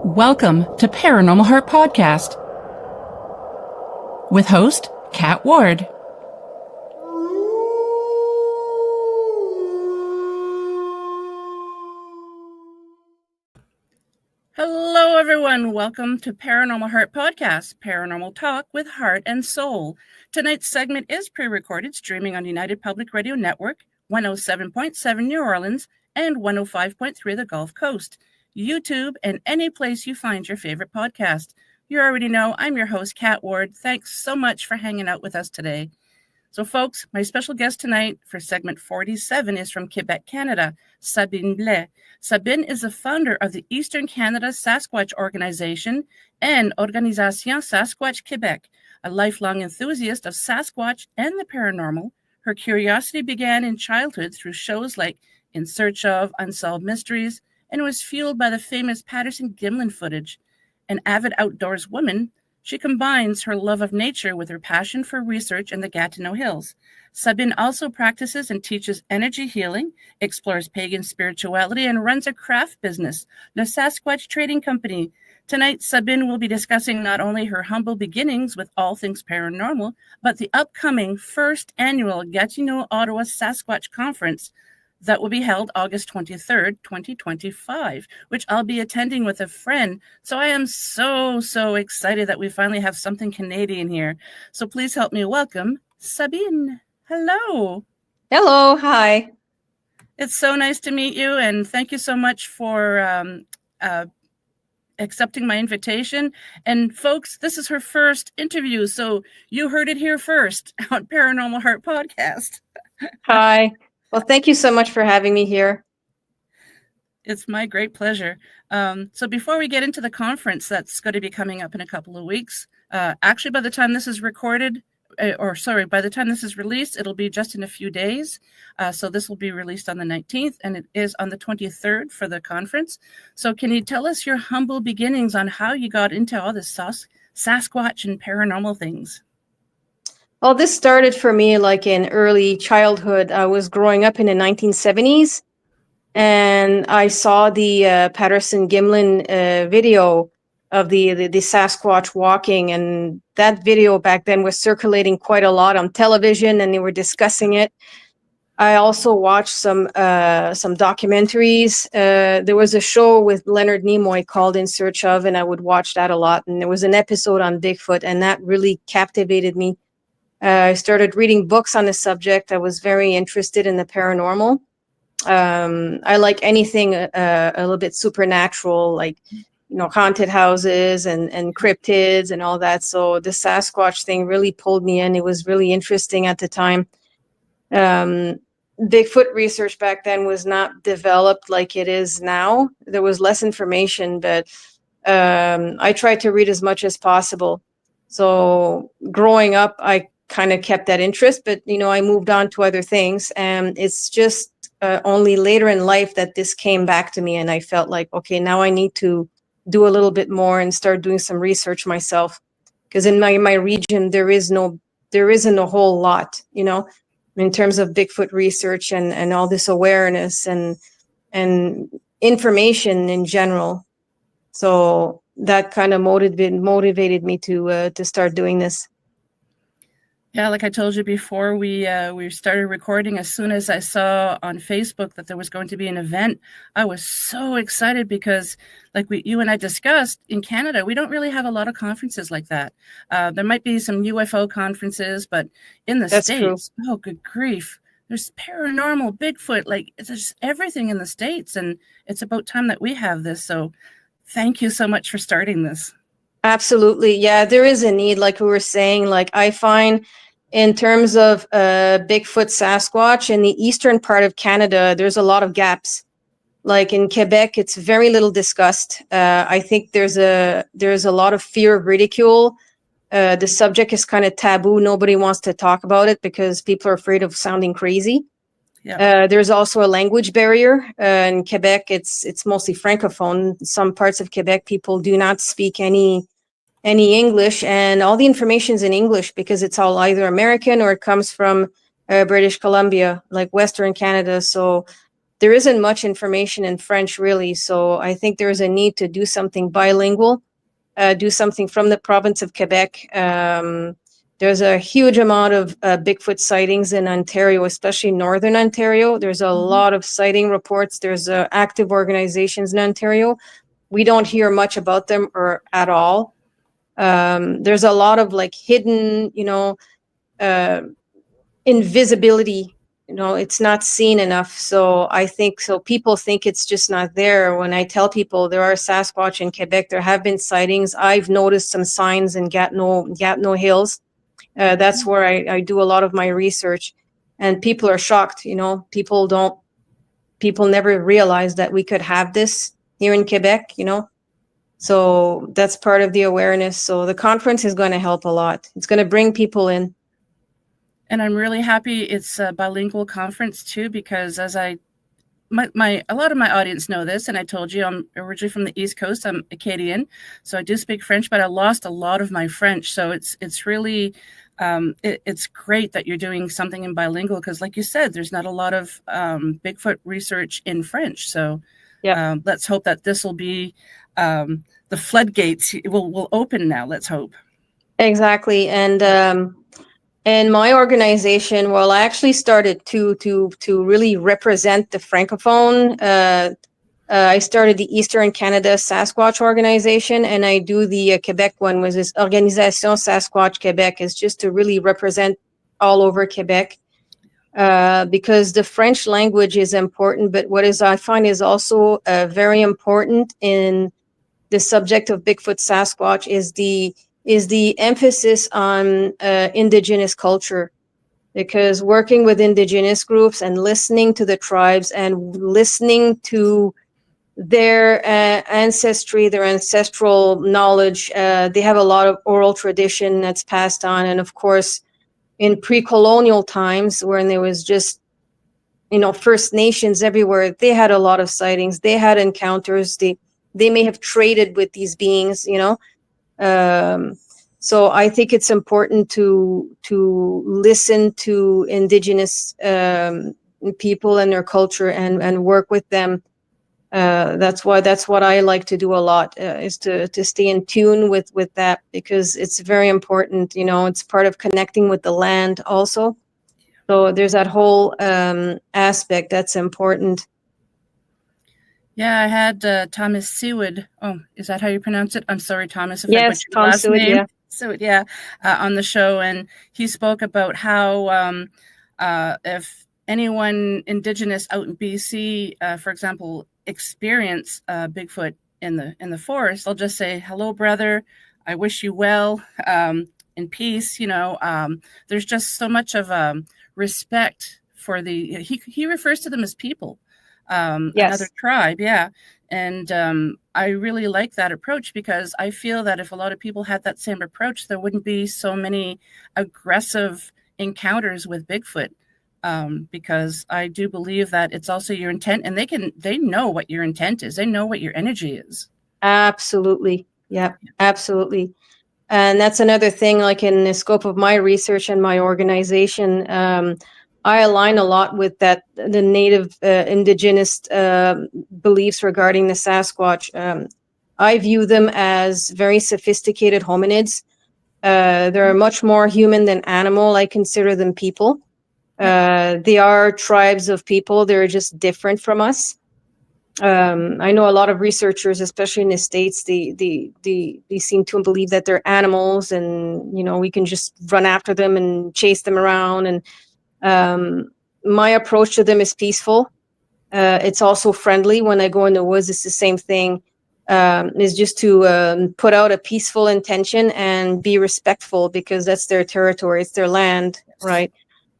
Welcome to Paranormal Heart Podcast with host Kat Ward. Hello everyone, welcome to Paranormal Heart Podcast, Paranormal Talk with Heart and Soul. Tonight's segment is pre-recorded, streaming on United Public Radio Network, 107.7 New Orleans and 105.3 the Gulf Coast, YouTube, and any place you find your favorite podcast. You already know I'm your host, Kat Ward. Thanks so much for hanging out with us today. So folks, my special guest tonight for segment 47 is from Quebec, Canada, Sabine Blais. Sabine is the founder of the Eastern Canada Sasquatch Organization and Organisation Sasquatch Québec. A lifelong enthusiast of Sasquatch and the paranormal, her curiosity began in childhood through shows like In Search of, Unsolved Mysteries, and was fueled by the famous Patterson-Gimlin footage. An avid outdoors woman, she combines her love of nature with her passion for research in the Gatineau Hills. Sabine also practices and teaches energy healing, explores pagan spirituality, and runs a craft business, the Sasquatch Trading Co. Tonight, Sabine will be discussing not only her humble beginnings with all things paranormal, but the upcoming first annual Gatineau Ottawa Sasquatch Conference that will be held August 23rd, 2025, which I'll be attending with a friend. So I am so excited that we finally have something Canadian here. So please help me welcome Sabine. Hello. Hello. Hi. It's so nice to meet you, and thank you so much for accepting my invitation. And folks, this is her first interview, so you heard it here first on Paranormal Heart Podcast. Hi. Well, thank you so much for having me here. It's my great pleasure. So before we get into the conference that's going to be coming up in a couple of weeks, actually by the time this is recorded, by the time this is released, it'll be just in a few days. So this will be released on the 19th, and it is on the 23rd for the conference. So can you tell us your humble beginnings on how you got into all this Sasquatch and paranormal things? Well, this started for me like in early childhood. I was growing up in the 1970s, and I saw the Patterson-Gimlin video of the Sasquatch walking, and that video back then was circulating quite a lot on television, and they were discussing it. I also watched some documentaries. There was a show with Leonard Nemoy called In Search of, and I would watch that a lot. And there was an episode on Bigfoot, and that really captivated me. I started reading books on the subject. I was very interested in the paranormal. I like anything a little bit supernatural, like, haunted houses and cryptids and all that. So the Sasquatch thing really pulled me in. It was really interesting at the time. Bigfoot research back then was not developed like it is now. There was less information, but I tried to read as much as possible. So growing up, I kind of kept that interest, but I moved on to other things, and it's just only later in life that this came back to me, and I felt like, okay, now I need to do a little bit more and start doing some research myself, because in my region there isn't a whole lot, in terms of Bigfoot research and all this awareness and information in general. So that kind of motivated me to start doing this. Yeah, like I told you before we started recording, as soon as I saw on Facebook that there was going to be an event, I was so excited because, like you and I discussed, in Canada, we don't really have a lot of conferences like that. There might be some UFO conferences, but in the States, true. Oh, good grief. There's paranormal, Bigfoot, like there's everything in the States, and it's about time that we have this. So thank you so much for starting this. Absolutely. Yeah, there is a need, like we were saying. Like I find in terms of Bigfoot Sasquatch in the eastern part of Canada, there's a lot of gaps. Like in Quebec, it's very little discussed. I think there's a lot of fear of ridicule. The subject is kind of taboo. Nobody wants to talk about it because people are afraid of sounding crazy. Yeah. There's also a language barrier. In Quebec, it's mostly Francophone. Some parts of Quebec, people do not speak any English, and all the information's in English because it's all either American or it comes from British Columbia, like Western Canada. So there isn't much information in French really. So I think there is a need to do something bilingual, do something from the province of Quebec. There's a huge amount of Bigfoot sightings in Ontario, especially Northern Ontario. There's a lot of sighting reports. There's active organizations in Ontario. We don't hear much about them or at all. There's a lot of like hidden, invisibility. It's not seen enough. So I think so. People think it's just not there. When I tell people there are Sasquatch in Quebec, there have been sightings. I've noticed some signs in Gatineau Hills. That's where I do a lot of my research, and people are shocked. People never realized that we could have this here in Quebec, So that's part of the awareness. So the conference is going to help a lot. It's going to bring people in. And I'm really happy it's a bilingual conference too, because as a lot of my audience know this, and I told you I'm originally from the East Coast. I'm Acadian, so I do speak French, but I lost a lot of my French. So it's really it's great that you're doing something in bilingual, because like you said, there's not a lot of Bigfoot research in French. So let's hope that this will be the floodgates will open now. Let's hope. Exactly. And my organization, well, I actually started to really represent the Francophone. I started the Eastern Canada Sasquatch Organization, and I do the Quebec one, was this Organisation Sasquatch Québec, is just to really represent all over Quebec, because the French language is important. But I find is also very important in the subject of Bigfoot Sasquatch is the emphasis on indigenous culture, because working with indigenous groups and listening to the tribes and listening to their ancestry, their ancestral knowledge, they have a lot of oral tradition that's passed on. And of course, in pre-colonial times, when there was just, First Nations everywhere, they had a lot of sightings, they had encounters, they may have traded with these beings, so I think it's important to listen to indigenous people and their culture and work with them. That's what I like to do a lot, is to stay in tune with that, because it's very important. It's part of connecting with the land also. So there's that whole aspect that's important. Yeah, I had Thomas Seawood. Oh, is that how you pronounce it? I'm sorry, Thomas, if yes, I butchered your Tom last Seawood, name. yeah. Seawood, yeah, on the show, and he spoke about how if anyone Indigenous out in BC, for example, experience Bigfoot in the forest, they'll just say, "Hello, brother. I wish you well, in peace." There's just so much of respect for he refers to them as people. Yes. Another tribe, yeah. And I really like that approach, because I feel that if a lot of people had that same approach, there wouldn't be so many aggressive encounters with Bigfoot, because I do believe that it's also your intent, and they know what your intent is. They know what your energy is. Absolutely. Yeah, absolutely. And that's another thing, like in the scope of my research and my organization, I align a lot with the native indigenous beliefs regarding the Sasquatch. I view them as very sophisticated hominids. They're much more human than animal. I consider them people. They are tribes of people. They're just different from us. I know a lot of researchers, especially in the States, they seem to believe that they're animals, and we can just run after them and chase them around. And my approach to them is peaceful. It's also friendly. When I go in the woods, it's the same thing. Is just to put out a peaceful intention and be respectful, because that's their territory, it's their land, right?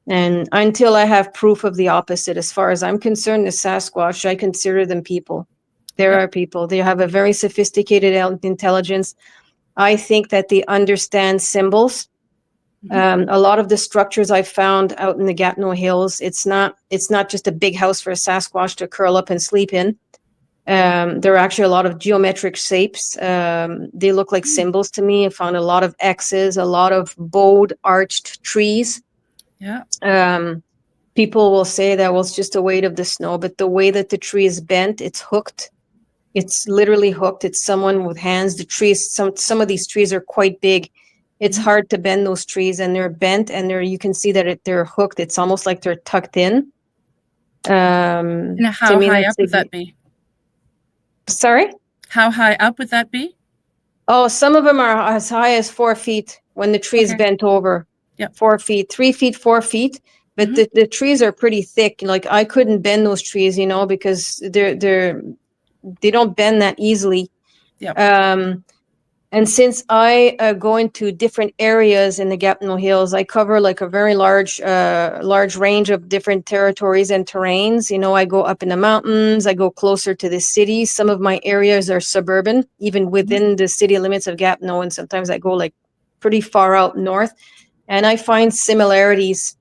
And until I have proof of the opposite, as far as I'm concerned, the Sasquatch, I consider them people. There are people. They have a very sophisticated intelligence. I think that they understand symbols. A lot of the structures I found out in the Gatineau Hills, it's not just a big house for a Sasquatch to curl up and sleep in. There are actually a lot of geometric shapes. They look like symbols to me. I found a lot of X's, a lot of bowed, arched trees. Yeah. people will say that, well, it's just the weight of the snow, but the way that the tree is bent, it's hooked. It's literally hooked. It's someone with hands. The trees, some of these trees are quite big. It's hard to bend those trees, and they're bent, and you can see that they're hooked. It's almost like they're tucked in. And how high up would that be? Sorry? How high up would that be? Oh, some of them are as high as 4 feet when the tree is bent over. Yep. 4 feet, 3 feet, 4 feet. But the trees are pretty thick. Like, I couldn't bend those trees, because they don't bend that easily. Yep. And since I go into different areas in the Gatineau Hills, I cover like a very large range of different territories and terrains. I go up in the mountains, I go closer to the city. Some of my areas are suburban, even within the city limits of Gatineau, and sometimes I go like pretty far out north. And I find similarities.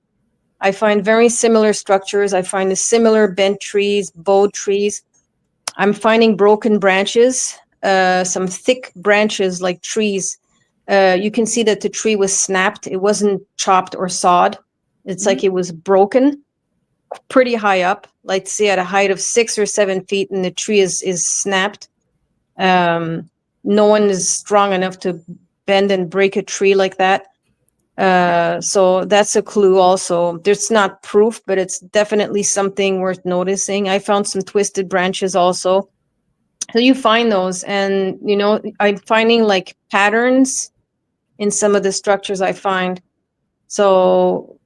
I find very similar structures. I find the similar bent trees, bowed trees. I'm finding broken branches. Some thick branches like trees. You can see that the tree was snapped. It wasn't chopped or sawed. It's like it was broken pretty high up, like say at a height of 6 or 7 feet, and the tree is snapped. No one is strong enough to bend and break a tree like that. So that's a clue also. There's not proof, but it's definitely something worth noticing. I found some twisted branches also. So you find those, and I'm finding like patterns in some of the structures I find. So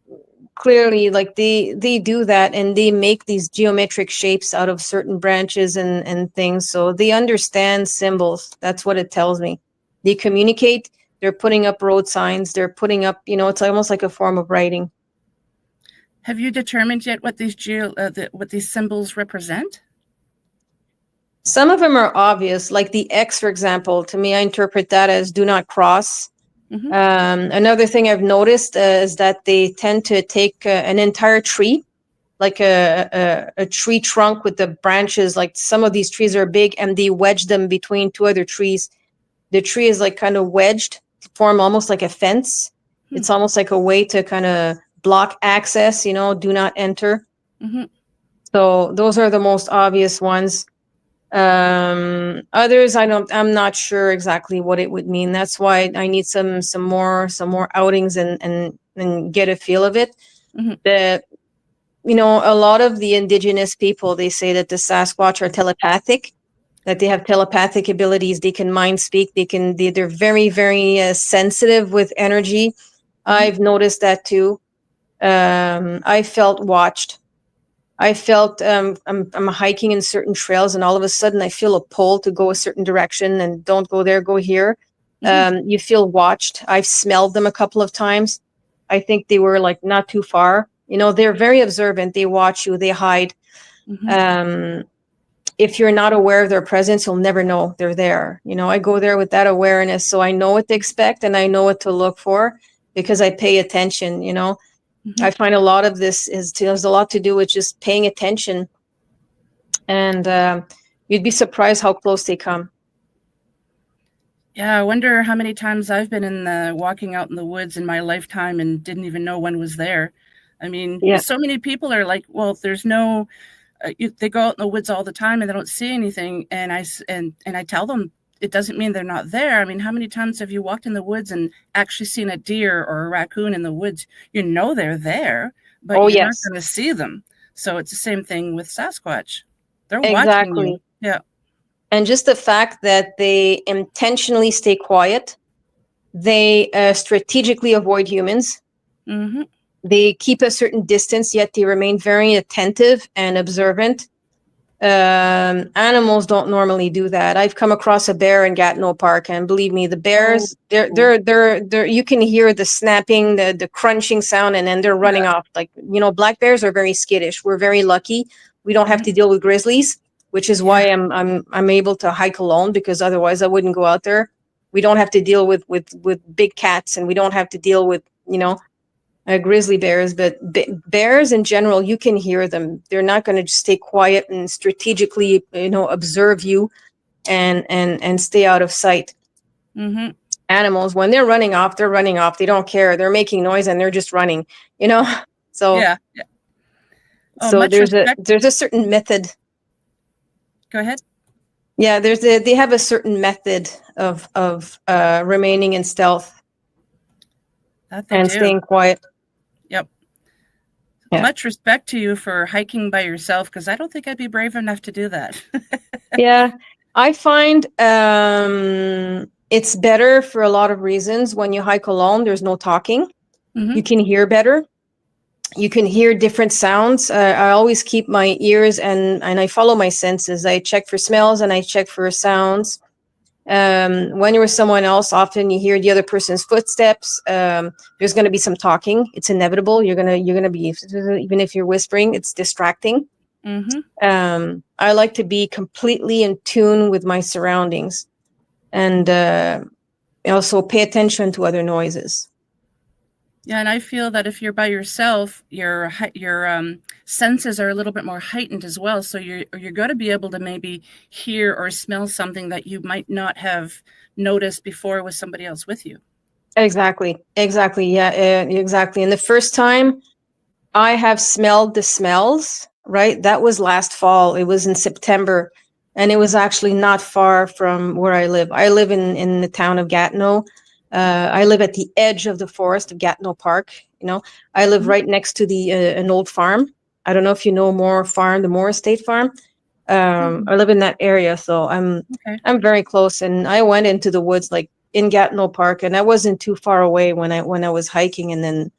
clearly, like they do that, and they make these geometric shapes out of certain branches and things. So they understand symbols. That's what it tells me. They communicate. They're putting up road signs. They're putting up, it's almost like a form of writing. Have you determined yet what these what these symbols represent? Some of them are obvious, like the X, for example. To me, I interpret that as do not cross. Another thing I've noticed is that they tend to take an entire tree, like a tree trunk with the branches. Like some of these trees are big, and they wedge them between two other trees. The tree is like kind of wedged, form almost like a fence. It's almost like a way to kind of block access, do not enter. So those are the most obvious ones. Others I'm not sure exactly what it would mean. That's why I need some more outings and get a feel of it. A lot of the indigenous people, they say that the Sasquatch are telepathic, that they have telepathic abilities. They can mind speak. They're very, very sensitive with energy. I've noticed that too. I felt watched. I felt I'm hiking in certain trails, and all of a sudden I feel a pull to go a certain direction, and don't go there, go here. You feel watched. I've smelled them a couple of times. I think they were like not too far. They're very observant. They watch you. They hide. If you're not aware of their presence, you'll never know they're there. I go there with that awareness, so I know what to expect and I know what to look for because I pay attention. I find a lot of this has a lot to do with just paying attention, and you'd be surprised how close they come. Yeah, I wonder how many times I've been walking out in the woods in my lifetime and didn't even know one was there. I mean, so many people are like, well, there's no, they go out in the woods all the time and they don't see anything. And I tell them, it doesn't mean they're not there. I mean, how many times have you walked in the woods and actually seen a deer or a raccoon in the woods? They're there, but you're not going to see them. So it's the same thing with Sasquatch. They're watching you. Yeah. And just the fact that they intentionally stay quiet, they strategically avoid humans. They keep a certain distance, yet they remain very attentive and observant. Animals don't normally do that. I've come across a bear in Gatineau Park, and believe me, the bears, they're you can hear the snapping, the crunching sound, and then they're running off. Like, black bears are very skittish. We're very lucky. We don't have to deal with grizzlies, which is why I'm able to hike alone, because otherwise I wouldn't go out there. We don't have to deal with big cats, and we don't have to deal with, grizzly bears, but bears in general, you can hear them. They're not going to just stay quiet and strategically, observe you and stay out of sight. Animals, when they're running off, they're running off. They don't care. They're making noise and they're just running, So yeah. Oh, So much there's respect. a certain method. Go ahead. Yeah, they have a certain method of remaining in stealth That they and do. staying quiet. Yep. Yeah. Much respect to you for hiking by yourself, because I don't think I'd be brave enough to do that. Yeah, I find it's better for a lot of reasons. When you hike alone, there's no talking. Mm-hmm. You can hear better. You can hear different sounds. I always keep my ears and I follow my senses. I check for smells and I check for sounds. When you're with someone else, often you hear the other person's footsteps. There's going to be some talking. It's inevitable. You're gonna be, even if you're whispering, it's distracting. Mm-hmm. I like to be completely in tune with my surroundings, and also pay attention to other noises. Yeah, and I feel that if you're by yourself, your senses are a little bit more heightened as well. So you're going to be able to maybe hear or smell something that you might not have noticed before with somebody else with you. Exactly. Yeah, exactly. And the first time I have smelled the smells, right? That was last fall. It was in September, and it was actually not far from where I live. I live in the town of Gatineau. I live at the edge of the forest of Gatineau Park. I live right next to the an old farm. I don't know if you know the Moore Estate Farm. I live in that area, so I'm very close. And I went into the woods, like in Gatineau Park, and I wasn't too far away when I was hiking. And then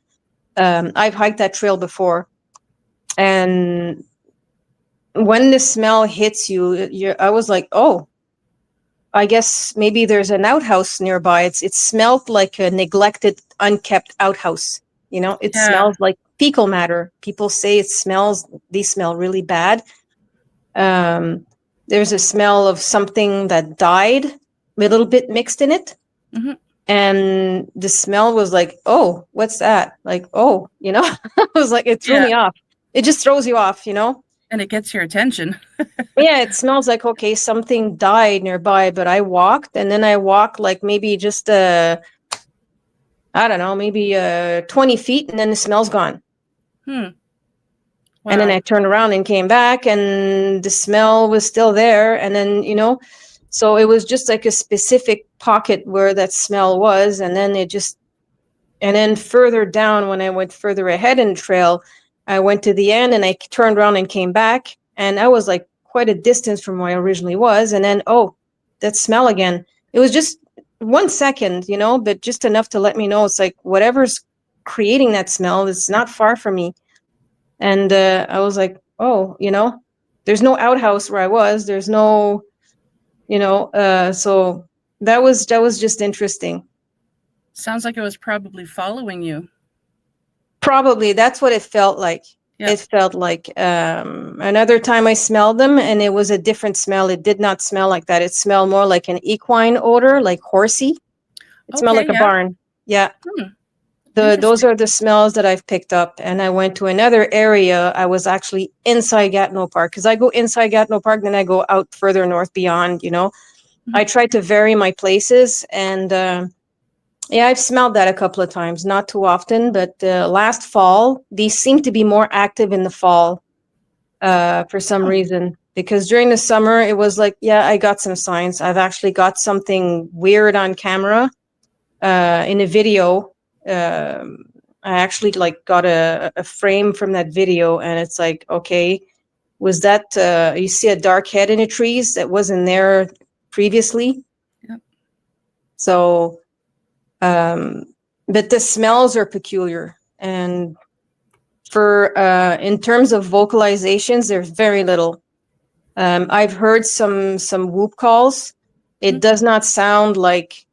I've hiked that trail before, and when the smell hits you, I was like, oh, I guess maybe there's an outhouse nearby. It smelled like a neglected, unkept outhouse. It smells like fecal matter. People say they smell really bad. There's a smell of something that died, a little bit mixed in it. Mm-hmm. And the smell was like, oh, what's that? Like, oh, I was like, it threw me off. It just throws you off, And it gets your attention. Yeah, it smells like, okay, something died nearby, but I walked like maybe just, I don't know, maybe 20 feet, and then the smell's gone. Wow. And then I turned around and came back, and the smell was still there. And then, so it was just like a specific pocket where that smell was. And then further down, when I went further ahead in the trail, I went to the end and I turned around and came back. And I was like quite a distance from where I originally was. And then, oh, that smell again. It was just 1 second, but just enough to let me know it's like whatever's creating that smell, it's not far from me. And I was like, oh, there's no outhouse where I was. There's no, so that was just interesting. Sounds like it was probably following you. Probably that's what it felt like. It felt like another time I smelled them, and it was a different smell. It did not smell like that. It smelled more like an equine odor, like horsey. It smelled like a barn. Yeah. Those are the smells that I've picked up. And I went to another area. I was actually inside Gatineau Park, because I go inside Gatineau Park, then I go out further north beyond, I tried to vary my places. And yeah, I've smelled that a couple of times, not too often, but last fall, these seem to be more active in the fall for some reason. Because during the summer, it was like, yeah, I got some signs. I've actually got something weird on camera in a video. I actually got a frame from that video, and it's like, okay, was that you see a dark head in the trees that wasn't there previously? Yep. So, but the smells are peculiar, and for in terms of vocalizations, there's very little. I've heard some whoop calls. It does not sound like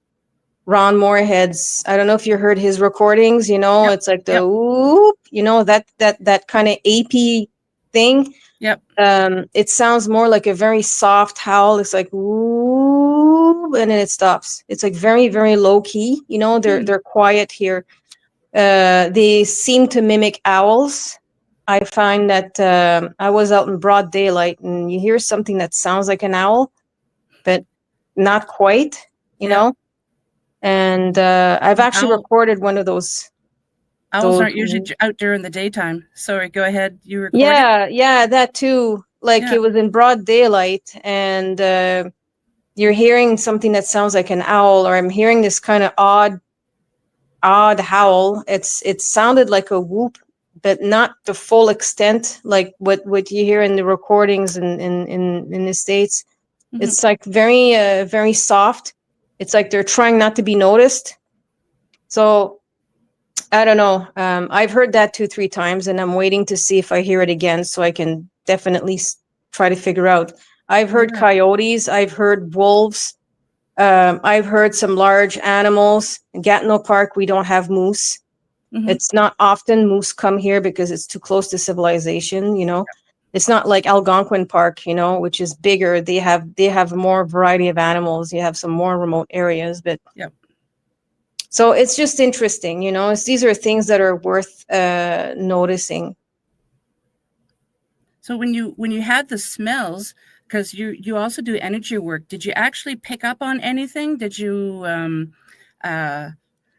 Ron Moorhead's. I don't know if you heard his recordings, it's like the whoop, that kind of AP thing. Yep. It sounds more like a very soft howl. It's like whoop, and then it stops. It's like very, very low key. They're quiet here. They seem to mimic owls. I find that I was out in broad daylight, and you hear something that sounds like an owl, but not quite, know. And I've actually recorded one of those. Owls aren't usually out during the daytime. Sorry, go ahead. You recorded? Yeah, that too. Like it was in broad daylight, and you're hearing something that sounds like an owl, or I'm hearing this kind of odd howl. It sounded like a whoop, but not the full extent like what you hear in the recordings in the States. Mm-hmm. It's like very soft. It's like they're trying not to be noticed. So I don't know. I've heard that 2-3 times, and I'm waiting to see if I hear it again so I can definitely try to figure out. I've heard coyotes. I've heard wolves. I've heard some large animals. In Gatineau Park, we don't have moose. Mm-hmm. It's not often moose come here because it's too close to civilization, you know. It's not like Algonquin Park, you know, which is bigger. They have more variety of animals. You have some more remote areas, but so it's just interesting, you know. These are things that are worth noticing. So when you had the smells, because you also do energy work, did you actually pick up on anything? Did you I'm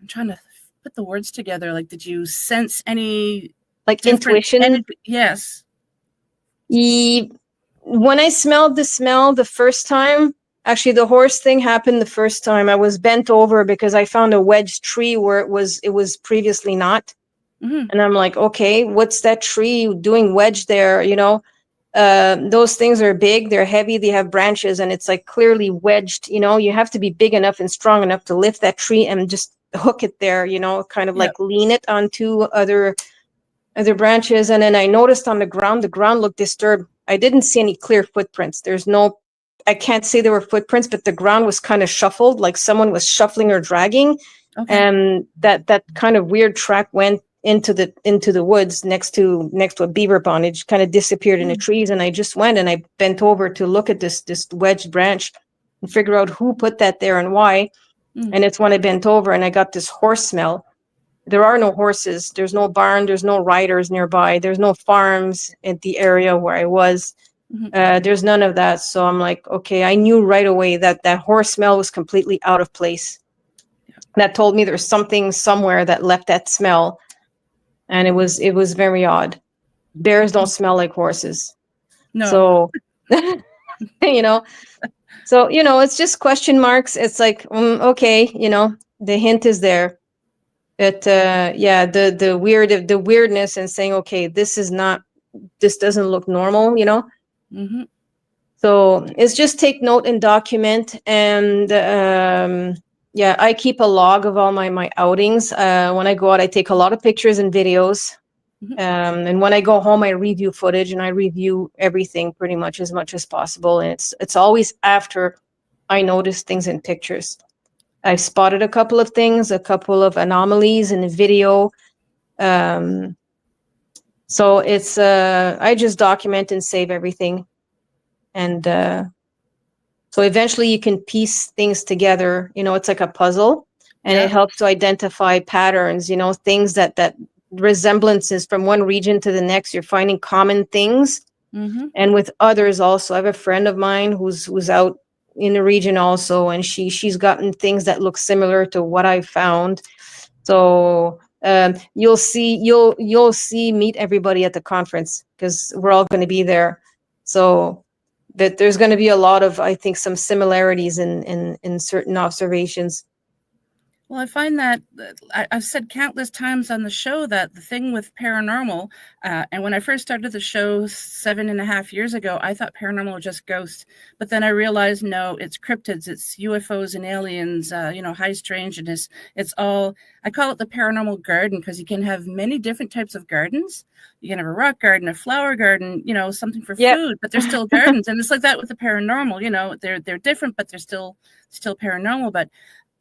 trying to put the words together, like did you sense any like intuition? Yes. When I smelled the smell the first time, actually the horse thing happened the first time. I was bent over because I found a wedged tree where it was previously not. Mm-hmm. And I'm like, okay, what's that tree doing wedged there, you know? Those things are big, they're heavy, they have branches, and it's like clearly wedged, you know. You have to be big enough and strong enough to lift that tree and just hook it there, you know, kind of like lean it onto other branches. And then I noticed on the ground looked disturbed. I didn't see any clear footprints. I can't say there were footprints, but the ground was kind of shuffled, like someone was shuffling or dragging. Okay. And that kind of weird track went into the woods next to a beaver pond. It kind of disappeared in the trees, and I just went and I bent over to look at this wedged branch and figure out who put that there and why. And it's when I bent over and I got this horse smell. There are no horses. There's no barn. There's no riders nearby. There's no farms in the area where I was. There's none of that. So I'm like, okay, I knew right away that horse smell was completely out of place. That told me there's something somewhere that left that smell. And it was very odd. Bears don't smell like horses. No. So, you know, it's just question marks. It's like, okay, you know, the hint is there. But the weirdness and saying, okay, this doesn't look normal, you know. Mm-hmm. So it's just take note and document. And I keep a log of all my outings. When I go out, I take a lot of pictures and videos. Mm-hmm. And when I go home, I review footage and I review everything pretty much as possible. And it's always after I notice things in pictures. I've spotted a couple of things, a couple of anomalies in the video. So it's I just document and save everything. And so eventually you can piece things together. You know, it's like a puzzle, and it helps to identify patterns, you know, things that resemblances from one region to the next. You're finding common things. Mm-hmm. And with others also. I have a friend of mine who's out in the region also, and she's gotten things that look similar to what I found. So you'll see meet everybody at the conference because we're all going to be there. So that there's going to be a lot of, I think, some similarities in certain observations. Well, I find that I've said countless times on the show that the thing with paranormal, and when I first started the show 7.5 years ago, I thought paranormal was just ghosts. But then I realized, no, it's cryptids, it's UFOs and aliens, high strangeness. It's all, I call it the paranormal garden because you can have many different types of gardens. You can have a rock garden, a flower garden, you know, something for food, but they're still gardens. And it's like that with the paranormal, you know, they're different, but they're still paranormal. But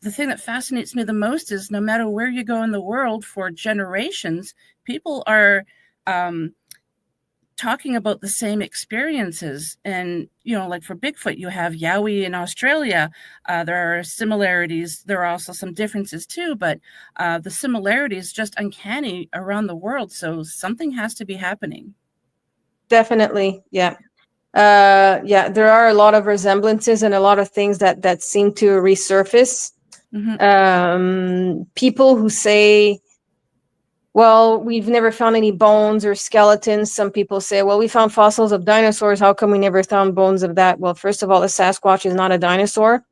the thing that fascinates me the most is no matter where you go in the world for generations, people are talking about the same experiences. And, you know, like for Bigfoot, you have Yowie in Australia. There are similarities. There are also some differences too, but the similarity is just uncanny around the world. So something has to be happening. Definitely. Yeah. There are a lot of resemblances and a lot of things that seem to resurface. Mm-hmm. People who say, well, we've never found any bones or skeletons. Some people say, well, we found fossils of dinosaurs. How come we never found bones of that? Well, first of all, a Sasquatch is not a dinosaur.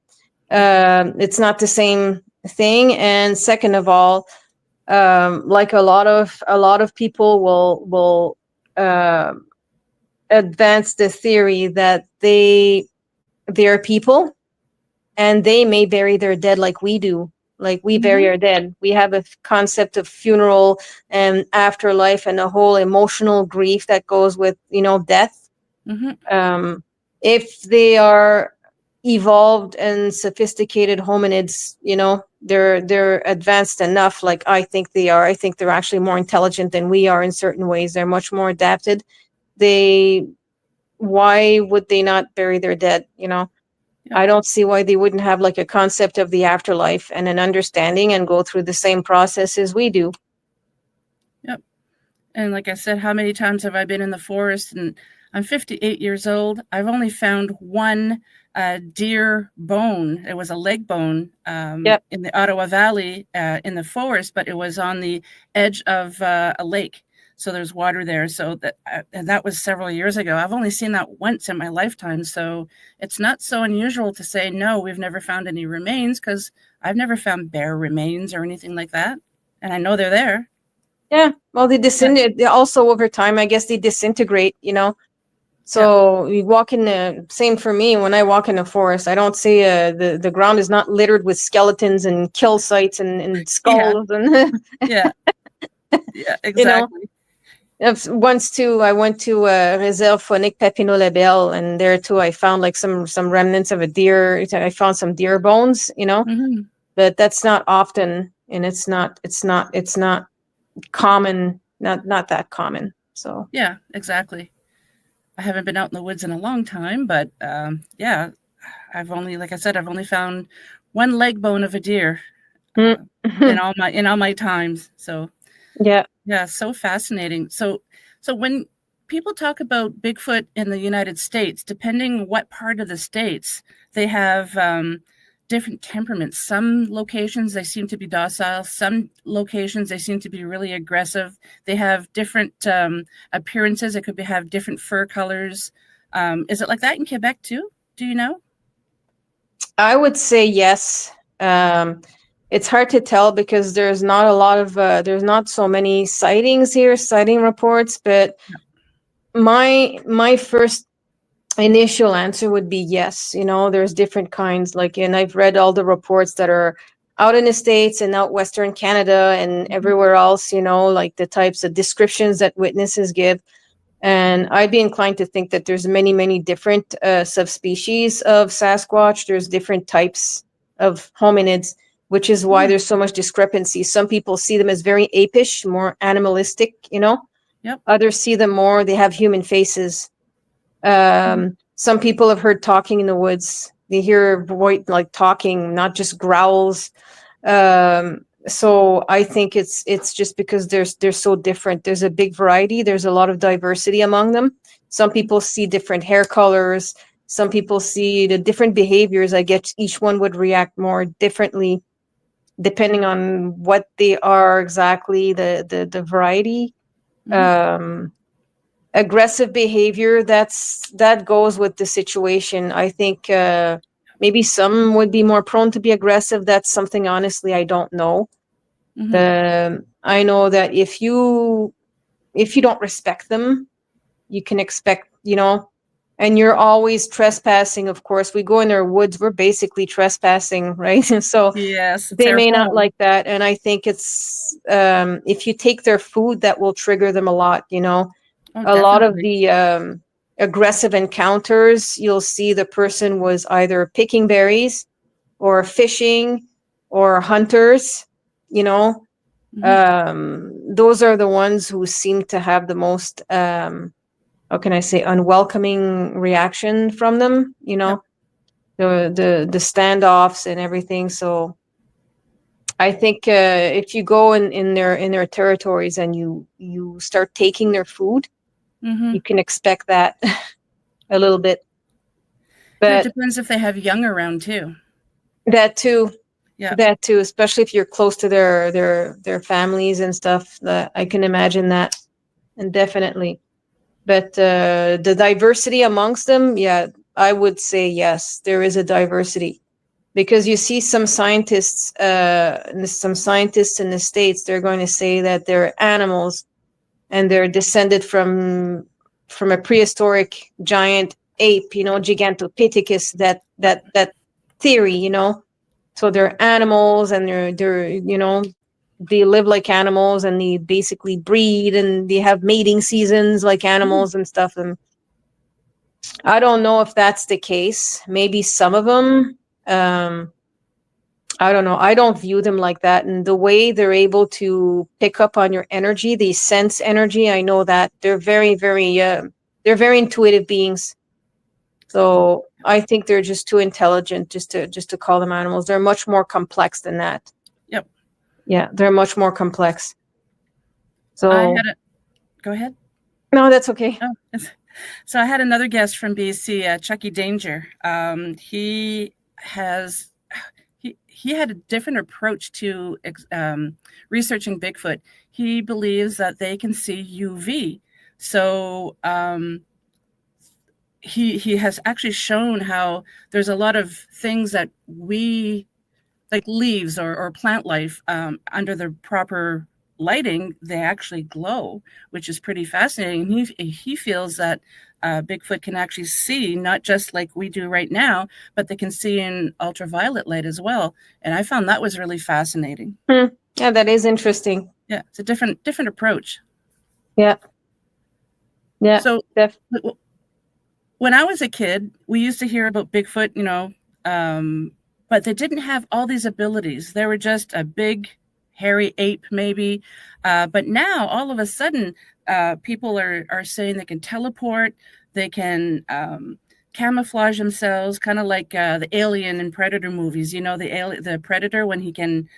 It's not the same thing. And second of all, like a lot of people will advance the theory that they're people and they may bury their dead like we do. Like we bury our dead. We have a concept of funeral and afterlife and the whole emotional grief that goes with, death. If they are evolved and sophisticated hominids, they're advanced enough. Like I think they are. I think they're actually more intelligent than we are in certain ways. They're much more adapted. Why would they not bury their dead? I don't see why they wouldn't have like a concept of the afterlife and an understanding and go through the same process as we do. Yep. And like I said, how many times have I been in the forest? And I'm 58 years old. I've only found one deer bone. It was a leg bone in the Ottawa Valley in the forest, but it was on the edge of a lake. So there's water there. So and that was several years ago. I've only seen that once in my lifetime. So it's not so unusual to say, no, we've never found any remains, because I've never found bear remains or anything like that. And I know they're there. Yeah. Well, they also over time, I guess they disintegrate, So you walk in same for me. When I walk in the forest, I don't see the ground is not littered with skeletons and kill sites and skulls. Yeah. Yeah, exactly. Once too, I went to Réserve Faunique Papineau-Labelle, and there too, I found like some remnants of a deer. I found some deer bones, but that's not often, and it's not common, not that common. So yeah, exactly. I haven't been out in the woods in a long time, but I've only found one leg bone of a deer in all my times. So yeah, so fascinating. So when people talk about Bigfoot in the United States, depending what part of the states, they have different temperaments. Some locations they seem to be docile. Some locations they seem to be really aggressive. They have different appearances. They could have different fur colors. Is it like that in Quebec too? Do you know? I would say yes. It's hard to tell because there's not a lot of there's not so many sighting reports, but my first initial answer would be yes. There's different kinds, and I've read all the reports that are out in the States and out Western Canada and everywhere else, like the types of descriptions that witnesses give. And I'd be inclined to think that there's many, many different subspecies of Sasquatch. There's different types of hominids, which is why there's so much discrepancy. Some people see them as very apish, more animalistic, Yep. Others see them more, they have human faces. Some people have heard talking in the woods. They hear voice like talking, not just growls. So I think it's just because they're so different. There's a big variety. There's a lot of diversity among them. Some people see different hair colors. Some people see the different behaviors. I guess each one would react more differently depending on what they are exactly, the variety. Aggressive behavior, that goes with the situation. I think maybe some would be more prone to be aggressive. That's something honestly I don't know. I know that if you don't respect them, you can expect, and you're always trespassing. Of course, we go in their woods, we're basically trespassing, right? So yes, they may not like that. And I think it's if you take their food, that will trigger them a lot, a lot of the aggressive encounters, you'll see the person was either picking berries or fishing or hunters, those are the ones who seem to have the most how can I say, unwelcoming reaction from them, the standoffs and everything. So I think if you go in their territories and you start taking their food, you can expect that a little bit. But it depends if they have young around too. That too. Yeah. That too, especially if you're close to their families and stuff. That I can imagine that, and definitely. But the diversity amongst them, yeah, I would say yes, there is a diversity, because you see some scientists in the States, they're going to say that they're animals and they're descended from a prehistoric giant ape, Gigantopithecus, that theory, so they're animals, and they're they live like animals, and they basically breed, and they have mating seasons like animals and stuff. And I don't know if that's the case. Maybe some of them. I don't know. I don't view them like that. And the way they're able to pick up on your energy, they sense energy. I know that they're very, very, they're very intuitive beings. So I think they're just too intelligent just to call them animals. They're much more complex than that. Yep. Yeah, they're much more complex. So go ahead. No, that's okay. Oh, so I had another guest from BC, Chucky Danger. He had a different approach to researching Bigfoot. He believes that they can see UV. So he has actually shown how there's a lot of things that we, like leaves or plant life, under the proper lighting, they actually glow, which is pretty fascinating. He feels that Bigfoot can actually see, not just like we do right now, but they can see in ultraviolet light as well. And I found that was really fascinating. Yeah, that is interesting. Yeah, it's a different approach. Yeah. Yeah. So when I was a kid, we used to hear about Bigfoot, but they didn't have all these abilities. They were just a big, hairy ape, maybe. But now, all of a sudden, people are saying they can teleport, they can camouflage themselves, kind of like the Alien and Predator movies. The Predator, when he can,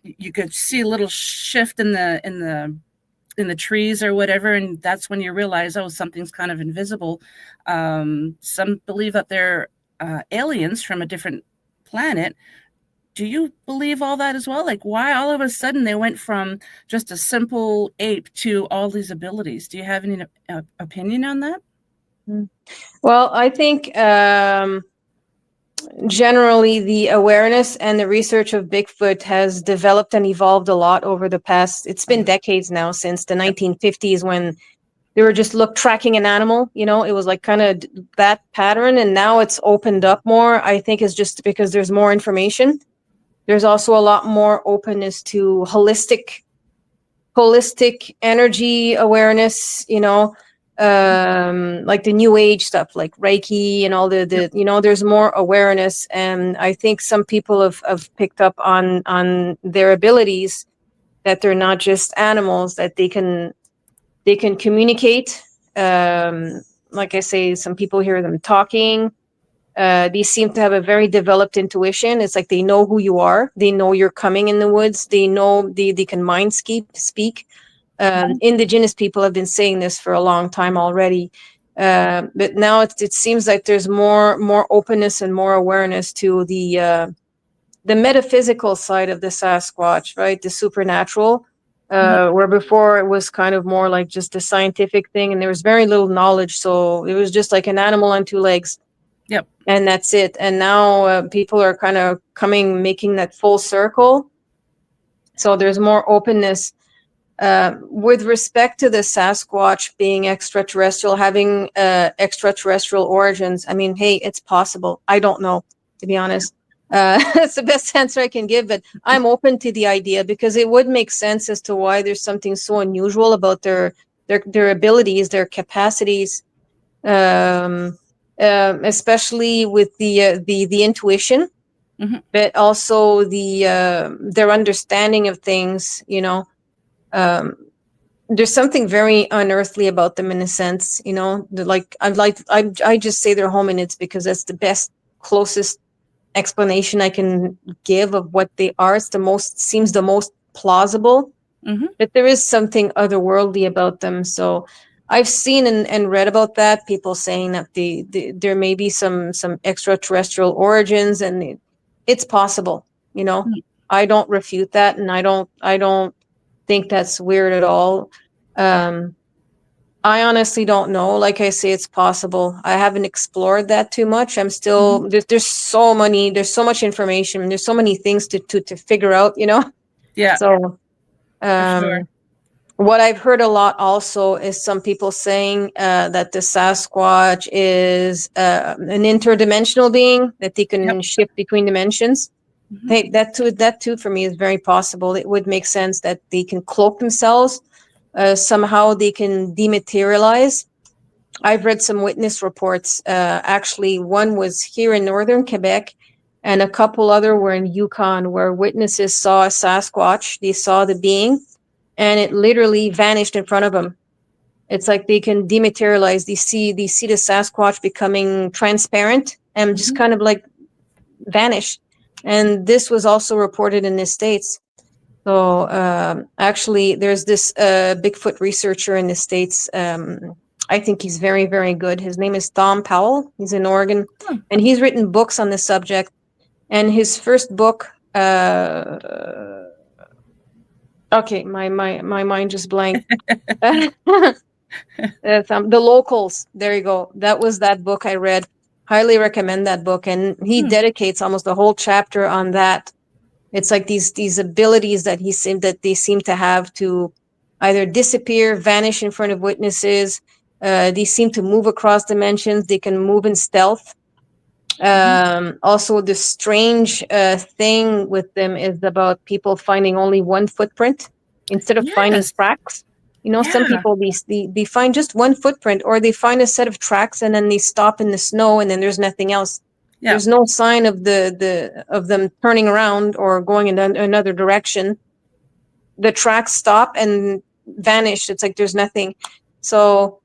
you could see a little shift in the trees or whatever, and that's when you realize, oh, something's kind of invisible. Some believe that they're aliens from a different planet. Do you believe all that as well? Like, why all of a sudden they went from just a simple ape to all these abilities? Do you have any opinion on that? Well, I think generally the awareness and the research of Bigfoot has developed and evolved a lot over the past, it's been decades now, since the 1950s, when they were just tracking an animal, it was like kind of that pattern. And now it's opened up more. I think it's just because there's more information. There's also a lot more openness to holistic energy awareness, like the new age stuff, like Reiki and all the there's more awareness. And I think some people have picked up on their abilities, that they're not just animals, that they can communicate. Like I say, some people hear them talking. They seem to have a very developed intuition. It's like they know who you are. They know you're coming in the woods. They know they can mind speak. Indigenous people have been saying this for a long time already. But now it seems like there's more openness and more awareness to the metaphysical side of the Sasquatch, right? The supernatural. Where before it was kind of more like just a scientific thing, and there was very little knowledge. So it was just like an animal on two legs. Yep. And that's it. And now people are kind of making that full circle. So there's more openness. With respect to the Sasquatch being extraterrestrial, having extraterrestrial origins, I mean, hey, it's possible. I don't know, to be honest. That's the best answer I can give, but I'm open to the idea, because it would make sense as to why there's something so unusual about their abilities, their capacities, especially with the intuition, but also their understanding of things. There's something very unearthly about them, in a sense. I just say they're hominids because that's the best, closest explanation I can give of what they are. It's seems the most plausible. But there is something otherworldly about them. So I've seen and read about that, people saying that there may be some extraterrestrial origins, and it's possible. you know. I don't refute that, and I don't think that's weird at all. I honestly don't know. Like I say, it's possible. I haven't explored that too much. I'm still there's so much information. There's so many things to figure out, you know. Yeah. So, For sure. what I've heard a lot also is some people saying that the Sasquatch is an interdimensional being, that they can shift between dimensions. Hey, that too for me is very possible. It would make sense that they can cloak themselves. Somehow they can dematerialize. I've read some witness reports. Actually, one was here in northern Quebec, and a couple other were in Yukon, where witnesses saw a Sasquatch. They saw the being, and it literally vanished in front of them. It's like they can dematerialize. They see the Sasquatch becoming transparent and just kind of like vanish. And this was also reported in the States. So actually, there's this Bigfoot researcher in the States. I think he's very, very good. His name is Tom Powell. He's in Oregon, and he's written books on this subject. And his first book, okay, my mind just blanked. The Locals. There you go. That was that book I read. Highly recommend that book. And he dedicates almost a whole chapter on that. It's like these abilities that they seem to have to either disappear, vanish in front of witnesses. They seem to move across dimensions. They can move in stealth. Also, the strange thing with them is about people finding only one footprint instead of finding tracks. You know, some people they find just one footprint, or they find a set of tracks and then they stop in the snow and then there's nothing else. Yeah. There's no sign of of them turning around or going in another direction. The tracks stop and vanish. It's like there's nothing. So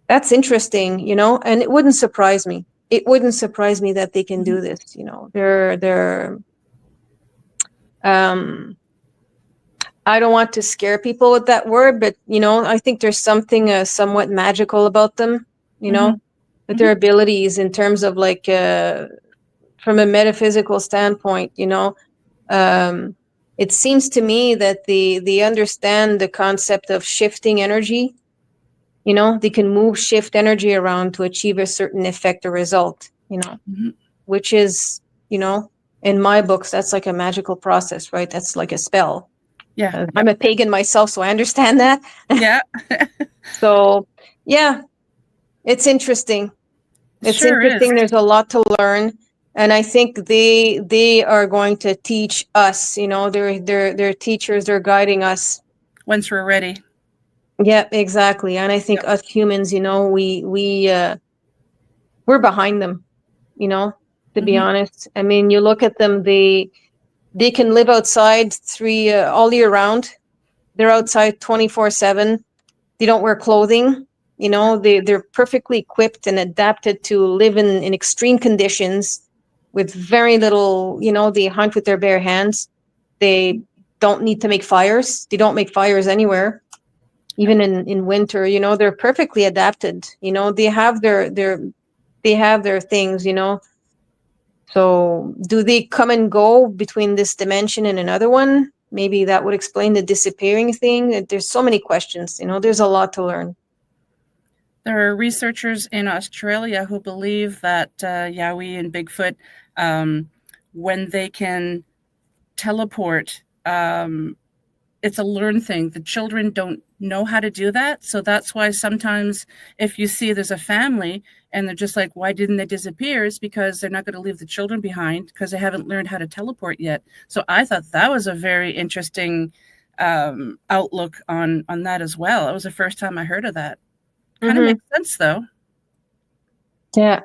that's interesting, you know, and it wouldn't surprise me. It wouldn't surprise me that they can do this, you know. They're I don't want to scare people with that word, but you know, I think there's something somewhat magical about them, you know, with their abilities in terms of like from a metaphysical standpoint, you know. It seems to me that they understand the concept of shifting energy. You know, they can shift energy around to achieve a certain effect or result, you know, which is, you know, in my books, that's like a magical process, right? That's like a spell. Yeah. I'm a pagan myself, so I understand that. Yeah. So, yeah, it's interesting. It's sure interesting. Is. There's a lot to learn. And I think they are going to teach us, you know, they're teachers, they're guiding us. Once we're ready. Yeah, exactly. And I think us humans, you know, we're behind them, you know, to be honest. I mean, you look at them, they can live outside all year round. They're outside 24/7. They don't wear clothing, you know, they're perfectly equipped and adapted to live in extreme conditions with very little, you know, they hunt with their bare hands. They don't need to make fires. They don't make fires anywhere. Even in winter, you know, they're perfectly adapted. You know, they have their things, you know. So do they come and go between this dimension and another one? Maybe that would explain the disappearing thing. There's so many questions, you know, there's a lot to learn. There are researchers in Australia who believe that Yowie and Bigfoot, when they can teleport, it's a learned thing. The children don't know how to do that. So that's why sometimes if you see there's a family and they're just like, why didn't they disappear? It's because they're not going to leave the children behind because they haven't learned how to teleport yet. So I thought that was a very interesting outlook on that as well. It was the first time I heard of that. Kind of makes sense though. Yeah.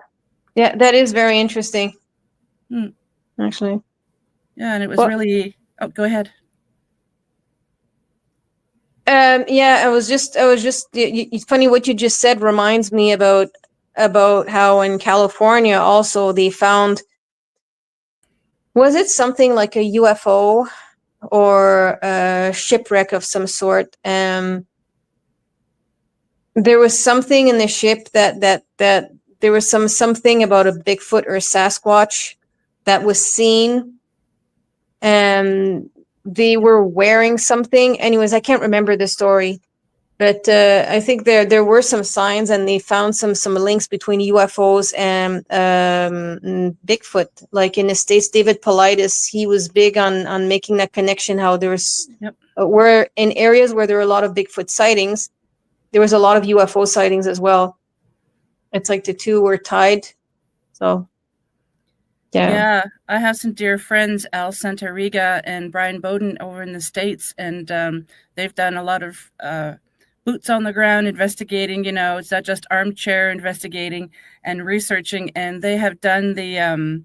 Yeah, that is very interesting. Actually. Yeah, and it was really, oh, go ahead. Yeah, I was just it's funny what you just said reminds me about how in California also they found, was it something like a UFO or a shipwreck of some sort? There was something in the ship that there was something about a Bigfoot or a Sasquatch that was seen and they were wearing something. Anyways, I can't remember the story, but I think there were some signs, and they found some links between UFOs and Bigfoot. Like in the States, David Paulides, he was big on making that connection. How there was where in areas where there were a lot of Bigfoot sightings, there was a lot of UFO sightings as well. It's like the two were tied. So, yeah, I have some dear friends, Al Santarriga and Brian Bowden, over in the States, and they've done a lot of boots on the ground investigating. You know, it's not just armchair investigating and researching. And they have done the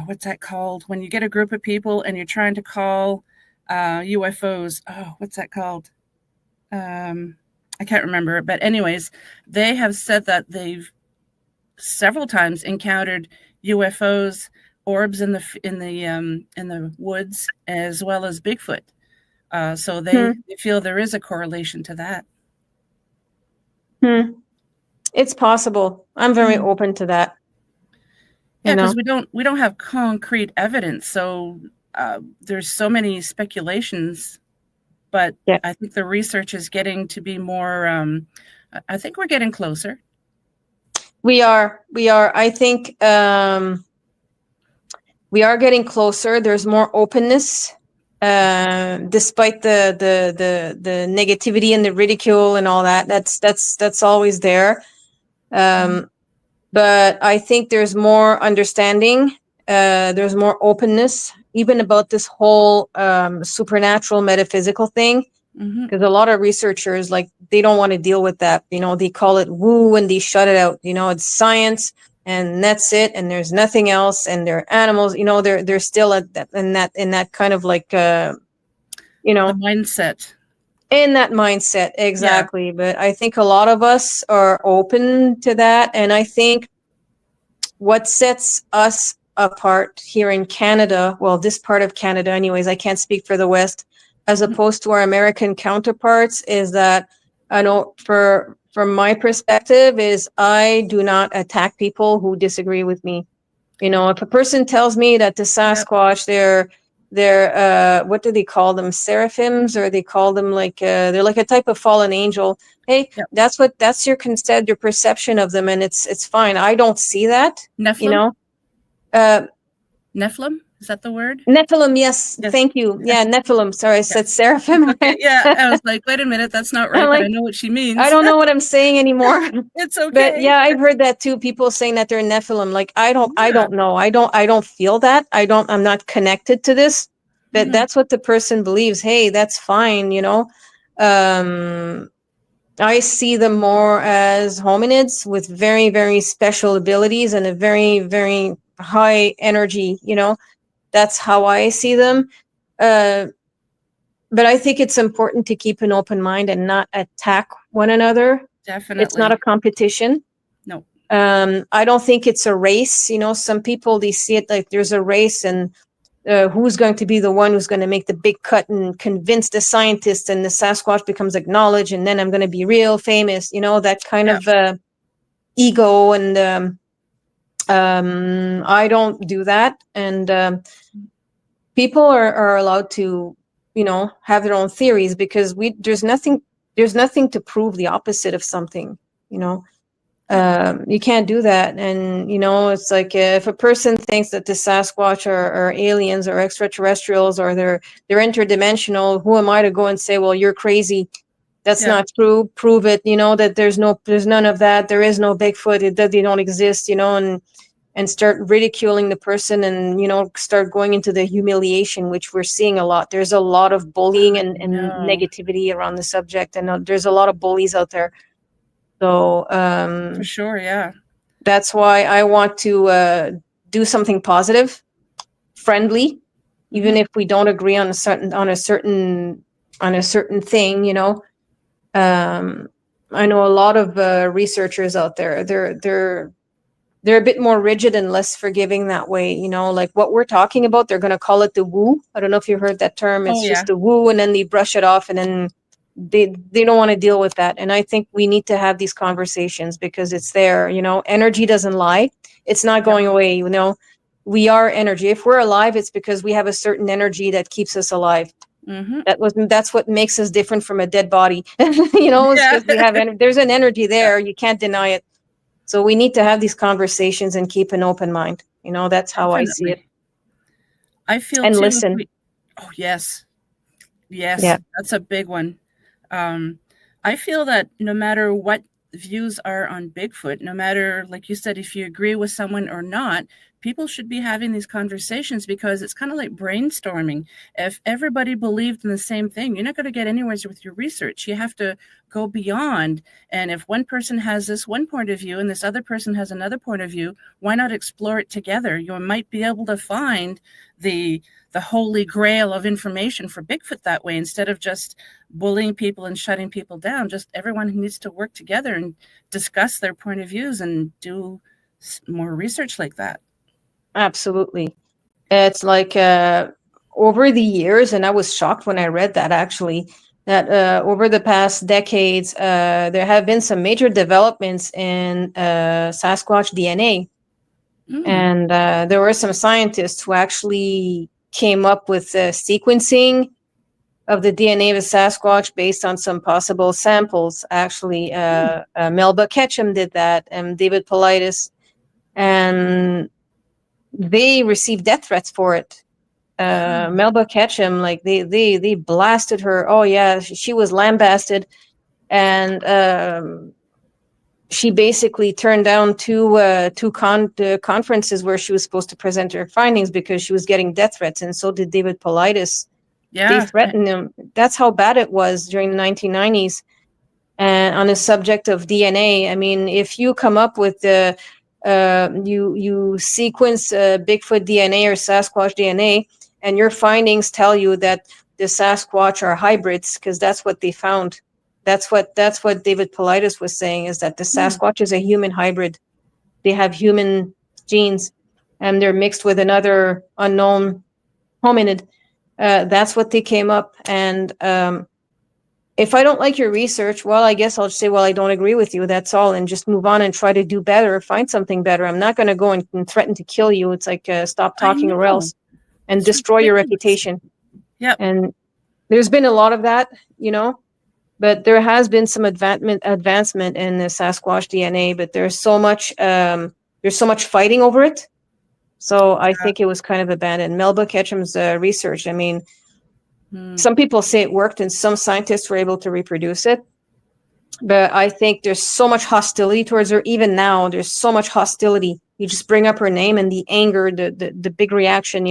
what's that called? When you get a group of people and you're trying to call UFOs. Oh, what's that called? I can't remember. But anyways, they have said that they've several times encountered UFOs, orbs in the woods, as well as Bigfoot. So they feel there is a correlation to that. It's possible. I'm very open to that. Yeah, because we don't have concrete evidence, so there's so many speculations. But I think the research is getting to be more. I think we're getting closer. We are. I think we are getting closer. There's more openness, despite the negativity and the ridicule and all that. That's always there. But I think there's more understanding. There's more openness, even about this whole supernatural metaphysical thing. Because a lot of researchers, like, they don't want to deal with that. You know, they call it woo and they shut it out. You know, it's science and that's it, and there's nothing else. And they're animals. You know, they're still at that in that kind of like the mindset. In that mindset, exactly. Yeah. But I think a lot of us are open to that, and I think what sets us apart here in Canada, well, this part of Canada, anyways, I can't speak for the West, as opposed to our American counterparts, is that I know from my perspective is I do not attack people who disagree with me. You know, if a person tells me that the Sasquatch, they're what do they call them? Seraphims, or they call them like they're like a type of fallen angel. Hey, that's your concept, your perception of them, and it's fine. I don't see that. Nephilim? You know, Nephilim. Is that the word? Nephilim, yes. Thank you. Yeah, Nephilim. Sorry, I said seraphim. Okay, yeah, I was like, wait a minute, that's not right, but I know what she means. I don't know what I'm saying anymore. It's okay. But yeah, I've heard that too. People saying that they're Nephilim. Like, I don't know. I don't feel that. I'm not connected to this. But that's what the person believes. Hey, that's fine, you know. I see them more as hominids with very, very special abilities and a very, very high energy, you know. That's how I see them. But I think it's important to keep an open mind and not attack one another. Definitely. It's not a competition. No. I don't think it's a race. You know, some people, they see it like there's a race, and who's going to be the one who's going to make the big cut and convince the scientists, and the Sasquatch becomes acknowledged, and then I'm going to be real famous. You know, that kind of ego. And I don't do that. And people are allowed to, you know, have their own theories, because there's nothing to prove the opposite of something, you know. You can't do that. And, you know, it's like if a person thinks that the Sasquatch are aliens or extraterrestrials, or they're interdimensional, who am I to go and say, well, you're crazy? That's not true. Prove it. You know, that there's none of that. There is no Bigfoot. They don't exist, you know, and start ridiculing the person, and, you know, start going into the humiliation, which we're seeing a lot. There's a lot of bullying and negativity around the subject, and there's a lot of bullies out there. So for sure, yeah. That's why I want to do something positive, friendly, even if we don't agree on a certain thing, you know. I know a lot of researchers out there. They're a bit more rigid and less forgiving that way, you know. Like what we're talking about, they're going to call it the woo. I don't know if you heard that term. It's just the woo, and then they brush it off, and then they don't want to deal with that. And I think we need to have these conversations, because it's there, you know. Energy doesn't lie. It's not going away, you know. we are energy. If we're alive, it's because we have a certain energy that keeps us alive. Mm-hmm. That's what makes us different from a dead body. It's because we have there's an energy there. You can't deny it. So we need to have these conversations and keep an open mind. That's how I see it. I feel and too. listen. Oh, yes. Yes, Yeah. that's a big one. I feel that no matter what views are on Bigfoot, no matter, like you said, if you agree with someone or not, people should be having these conversations, because it's kind of like brainstorming. If everybody believed in the same thing, you're not going to get anywhere with your research. You have to go beyond. And if one person has this one point of view and this other person has another point of view, why not explore it together? You might be able to find the holy grail of information for Bigfoot that way, instead of just bullying people and shutting people down. Just everyone needs to work together and discuss their point of views and do more research like that. Absolutely. It's like over the years, and I was shocked when I read that, actually, that over the past decades, there have been some major developments in Sasquatch DNA. And there were some scientists who actually came up with sequencing of the DNA of a Sasquatch based on some possible samples. Actually, Melba Ketchum did that, and David Politis, and they received death threats for it. Melba Ketchum, like they blasted her. Oh yeah, she was lambasted, and she basically turned down two conferences where she was supposed to present her findings because she was getting death threats, and so did David Politis. Yeah, they threatened him. That's how bad it was during the 1990s. And on the subject of DNA, I mean, if you come up with the you sequence Bigfoot DNA or Sasquatch DNA, and your findings tell you that the Sasquatch are hybrids, because that's what they found. That's what David Politis was saying, is that the Sasquatch is a human hybrid. They have human genes, and they're mixed with another unknown hominid. That's what they came up. And if I don't like your research, well, I guess I'll just say, well, I don't agree with you. That's all. And just move on and try to do better, find something better. I'm not going to go and threaten to kill you. It's like, stop talking or else, and destroy your reputation. Yeah. And there's been a lot of that, but there has been some advancement in the Sasquatch DNA, but there's so much fighting over it. So I think it was kind of abandoned. Melba Ketchum's research, I mean, some people say it worked and some scientists were able to reproduce it. But I think there's so much hostility towards her. Even now, there's so much hostility. You just bring up her name and the anger, the big reaction,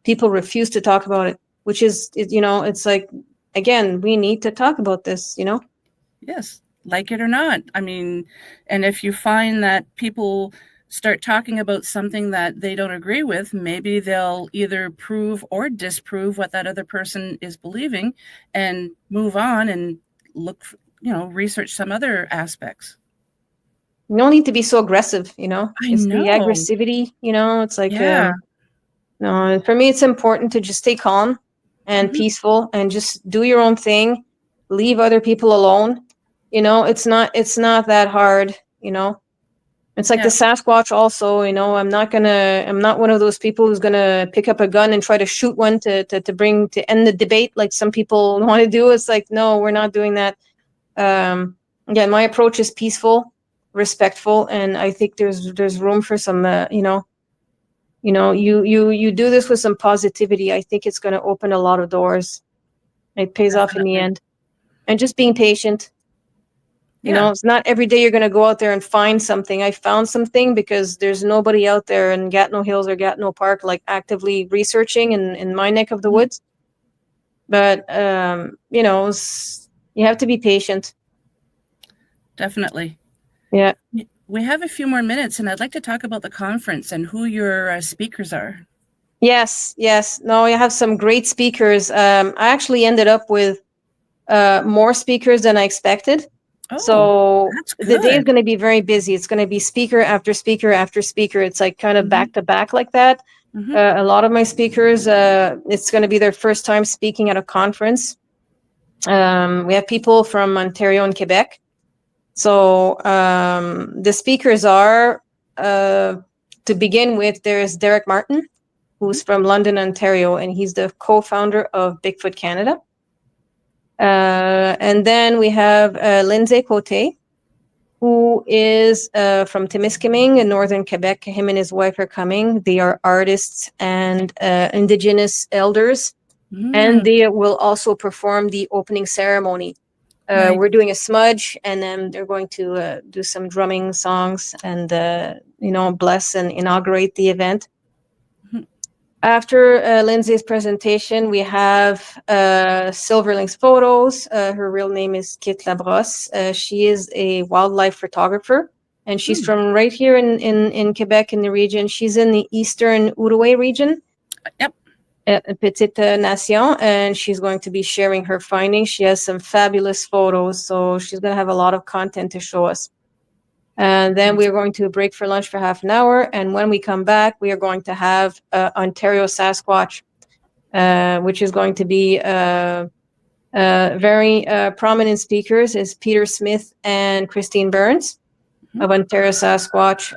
people refuse to talk about it, which is, it's like, again, we need to talk about this, Yes, like it or not. I mean, and if you find that people start talking about something that they don't agree with, maybe they'll either prove or disprove what that other person is believing and move on and look, research some other aspects. You don't need to be so aggressive, It's know. the aggressivity, it's like, Yeah. No, for me, it's important to just stay calm and peaceful and just do your own thing, leave other people alone. It's not that hard, It's like the Sasquatch also, I'm not one of those people who's gonna pick up a gun and try to shoot one to end the debate like some people want to do. It's like, no, we're not doing that. Again, my approach is peaceful, respectful, and I think there's room for some, you do this with some positivity. I think it's going to open a lot of doors. It pays off in the end. And just being patient. It's not every day you're going to go out there and find something. I found something because there's nobody out there in Gatineau Hills or Gatineau Park like actively researching in my neck of the woods. But, you have to be patient. Definitely. Yeah. We have a few more minutes, and I'd like to talk about the conference and who your speakers are. Yes. No, you have some great speakers. I actually ended up with more speakers than I expected. Oh, so that's good. The day is going to be very busy. It's going to be speaker after speaker after speaker. It's like kind of back to back like that. A lot of my speakers, it's going to be their first time speaking at a conference. We have people from Ontario and Quebec. So the speakers are to begin with, there's Derek Martin, who's from London, Ontario, and he's the co-founder of Bigfoot Canada. And then we have Lindsay Cote, who is from Témiscamingue in northern Quebec. Him and his wife are coming. They are artists and Indigenous elders, and they will also perform the opening ceremony. Nice. We're doing a smudge, and then they're going to do some drumming songs and, bless and inaugurate the event. After Lindsay's presentation, we have Silverlink's photos. Her real name is Kit Labrosse. She is a wildlife photographer, and she's from right here in Quebec, in the region. She's in the Eastern Outaouais region. Yep. Petite Nation, and she's going to be sharing her findings. She has some fabulous photos, so she's going to have a lot of content to show us. And then we're going to break for lunch for half an hour. And when we come back, we are going to have Ontario Sasquatch, which is going to be very prominent speakers is Peter Smith and Christine Burns of Ontario Sasquatch.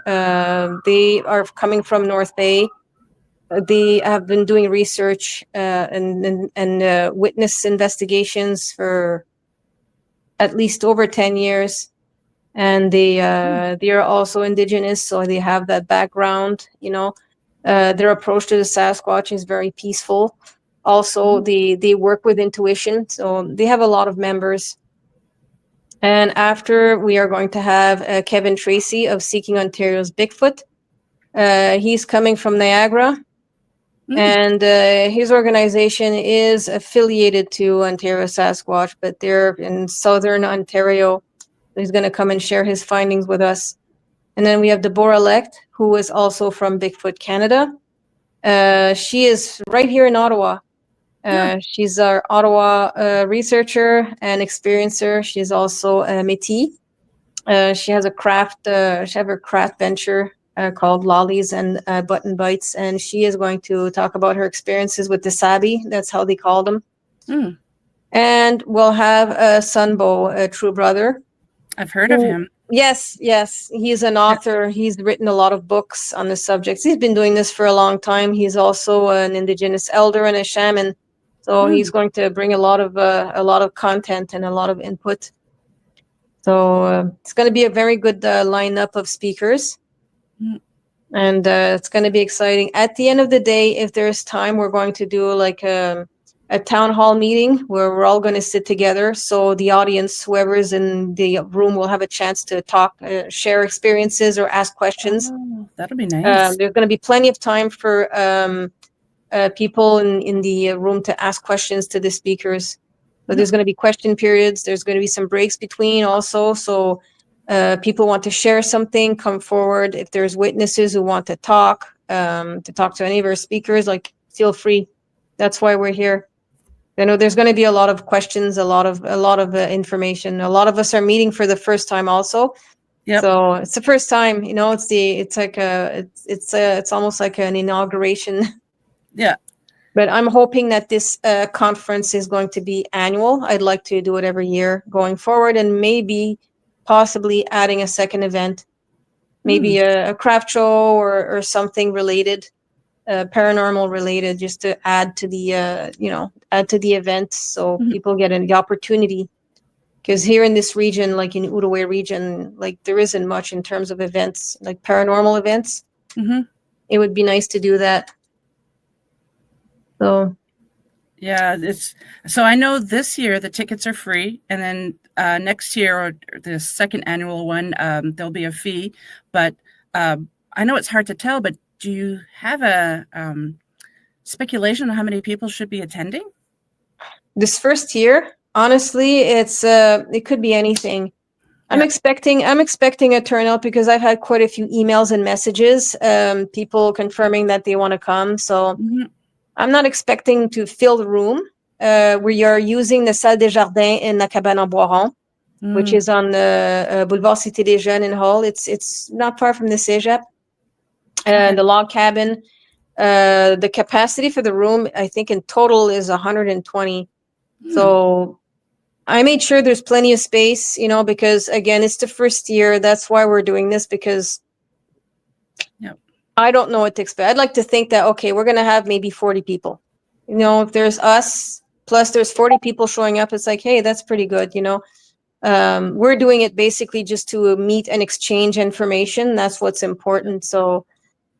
They are coming from North Bay. They have been doing research and witness investigations for at least over 10 years. And they are also Indigenous, so they have that background, Their approach to the Sasquatch is very peaceful. Also, they work with intuition, so they have a lot of members. And after, we are going to have Kevin Tracy of Seeking Ontario's Bigfoot. He's coming from Niagara. And his organization is affiliated to Ontario Sasquatch, but they're in southern Ontario. He's going to come and share his findings with us. And then we have Deborah Lecht, who is also from Bigfoot Canada. She is right here in Ottawa. She's our Ottawa researcher and experiencer. She's also a Métis. She has a craft, her craft venture called Lollies and Button Bites, and she is going to talk about her experiences with the Sabi. That's how they call them. And we'll have Sunbo, a true brother. I've heard of him. Yes. He's an author. He's written a lot of books on the subjects. He's been doing this for a long time. He's also an Indigenous elder and a shaman. So he's going to bring a lot of content and a lot of input. So it's going to be a very good lineup of speakers. And it's going to be exciting. At the end of the day, if there's time, we're going to do like a town hall meeting where we're all going to sit together. So the audience, whoever's in the room, will have a chance to talk, share experiences, or ask questions. Oh, that'll be nice. There's going to be plenty of time for people in the room to ask questions to the speakers. But there's going to be question periods. There's going to be some breaks between also. So people want to share something, come forward. If there's witnesses who want to talk to any of our speakers, like, feel free. That's why we're here. There's going to be a lot of questions, a lot of information. A lot of us are meeting for the first time also. Yep. So it's the first time, it's almost like an inauguration. Yeah. But I'm hoping that this conference is going to be annual. I'd like to do it every year going forward, and maybe possibly adding a second event, maybe a craft show or something related. Paranormal related, just to add to the event, so people get the opportunity. Because here in this region, like in Outaouais region, like there isn't much in terms of events, like paranormal events. It would be nice to do that. So, yeah, so I know this year the tickets are free, and then next year, or the second annual one, there'll be a fee. But I know it's hard to tell, but do you have a speculation on how many people should be attending? This first year, honestly, it could be anything. I'm expecting a turnout because I've had quite a few emails and messages, people confirming that they want to come. So I'm not expecting to fill the room. We are using the Salle des Jardins in la Cabane en Boiron, which is on the Boulevard Cité des Jeunes in Hull. It's not far from the Cégep. The log cabin, the capacity for the room, I think in total is 120. So I made sure there's plenty of space, because again, it's the first year. That's why we're doing this, because I don't know what to expect. I'd like to think that, okay, we're going to have maybe 40 people. If there's us, plus there's 40 people showing up, it's like, hey, that's pretty good, We're doing it basically just to meet and exchange information. That's what's important. So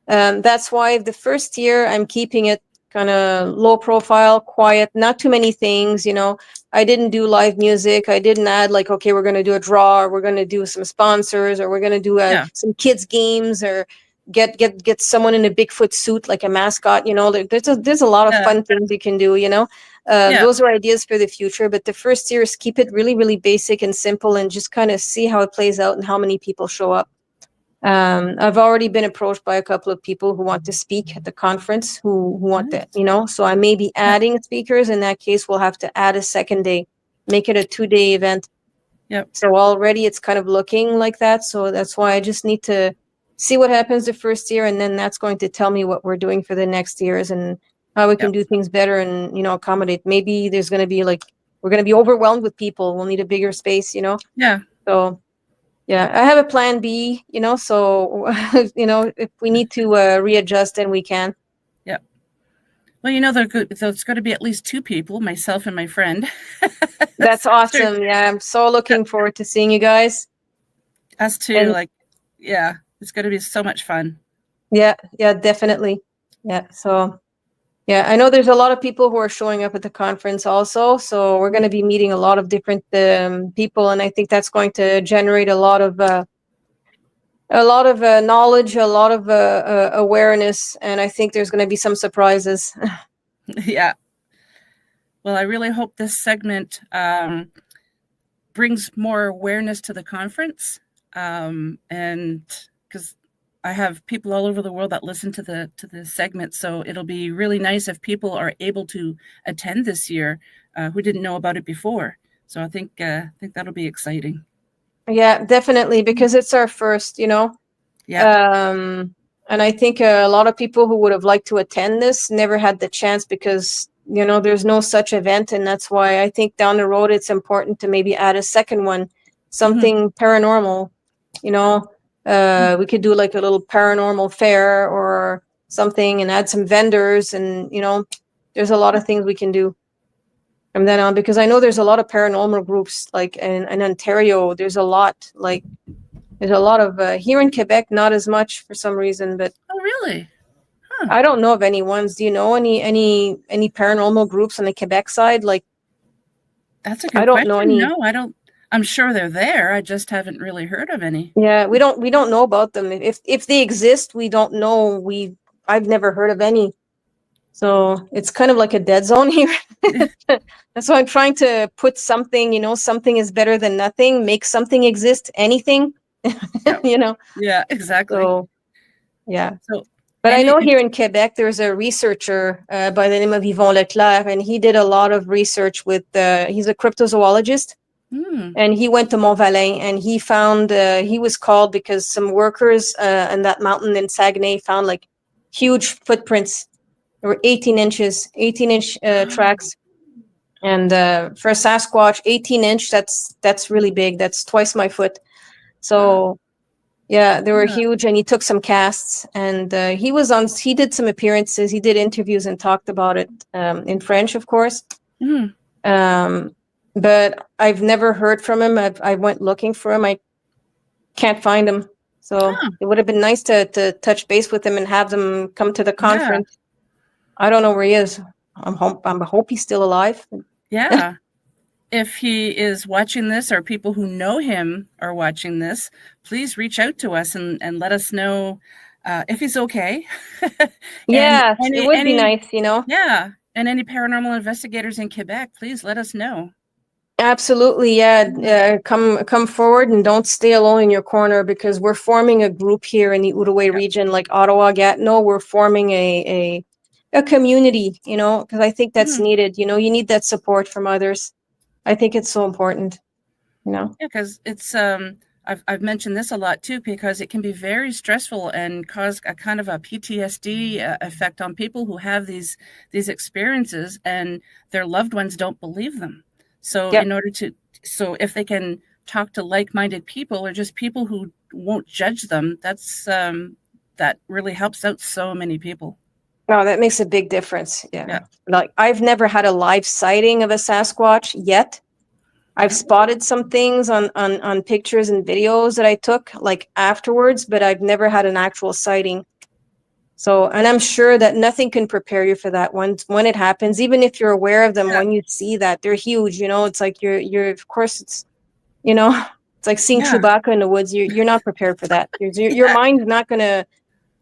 that's why the first year I'm keeping it kind of low profile, quiet, not too many things, I didn't do live music. I didn't add like, okay, we're going to do a draw, or we're going to do some sponsors, or we're going to do some kids games, or get someone in a Bigfoot suit, like a mascot, there's a lot of fun things you can do, those are ideas for the future. But the first year is keep it really, really basic and simple, and just kind of see how it plays out and how many people show up. I've already been approached by a couple of people who want to speak at the conference, who want that, so I may be adding speakers. In that case, we'll have to add a second day, make it a 2-day event. Yep. So already it's kind of looking like that. So that's why I just need to see what happens the first year, and then that's going to tell me what we're doing for the next years and how we can do things better and, accommodate. Maybe there's going to be like, we're going to be overwhelmed with people. We'll need a bigger space, Yeah. So yeah, I have a plan B, so, if we need to readjust, then we can. Yeah. Well, there's going to be at least 2 people, myself and my friend. That's awesome. Yeah, I'm so looking forward to seeing you guys. Us too. It's going to be so much fun. Yeah, definitely. Yeah, so yeah, I know there's a lot of people who are showing up at the conference also. So we're going to be meeting a lot of different people, and I think that's going to generate a lot of knowledge, a lot of awareness, and I think there's going to be some surprises. Yeah. Well, I really hope this segment brings more awareness to the conference, and because I have people all over the world that listen to the segment, so it'll be really nice if people are able to attend this year who didn't know about it before. So I think that'll be exciting. Yeah, definitely, because it's our first, Yeah. And I think a lot of people who would have liked to attend this never had the chance because, there's no such event. And that's why I think down the road, it's important to maybe add a second one, something paranormal, we could do like a little paranormal fair or something and add some vendors, and, there's a lot of things we can do from then on, because I know there's a lot of paranormal groups like in Ontario. There's a lot of here in Quebec, not as much for some reason, but Oh, really? Huh. I don't know of any ones. Do you know any paranormal groups on the Quebec side? Like, That's a good I don't question. know any. No, I don't. I'm sure they're there. I just haven't really heard of any. Yeah, we don't know about them. If they exist, we don't know. I've never heard of any. So it's kind of like a dead zone here. That's why I'm trying to put something, something is better than nothing. Make something exist, anything, Yeah, exactly. So, yeah. So, but I know here in Quebec, there's a researcher by the name of Yvon Leclerc, and he did a lot of research with, he's a cryptozoologist. And he went to Mont-Valin, and he found, he was called because some workers in that mountain in Saguenay found like huge footprints. There were 18-inch tracks. And for a Sasquatch, 18-inch, that's really big. That's twice my foot. So yeah, they were huge, and he took some casts, and he did some appearances, he did interviews and talked about it in French, of course. But I've never heard from him. I went looking for him. I can't find him. So it would have been nice to touch base with him and have them come to the conference. I don't know where he is. I hope he's still alive. Yeah. If he is watching this, or people who know him are watching this, please reach out to us and let us know if he's okay. Yeah, it would be nice, Yeah. And any paranormal investigators in Quebec, please let us know. Absolutely, yeah. Come forward and don't stay alone in your corner, because we're forming a group here in the Outaouais region, like Ottawa, Gatineau. We're forming a community, because I think that's needed. You need that support from others. I think it's so important, Yeah, because it's I've mentioned this a lot too, because it can be very stressful and cause a kind of a PTSD effect on people who have these experiences, and their loved ones don't believe them. So so if they can talk to like-minded people, or just people who won't judge them, that's that really helps out so many people. Oh, that makes a big difference. Yeah. Yeah. Like I've never had a live sighting of a Sasquatch yet. I've spotted some things on pictures and videos that I took like afterwards, but I've never had an actual sighting. So, and I'm sure that nothing can prepare you for that when it happens, even if you're aware of them. Yeah. When you see that, they're huge, you know, it's like you're of course it's, you know, it's like seeing Yeah. Chewbacca in the woods. You're not prepared for that. Your mind's not going to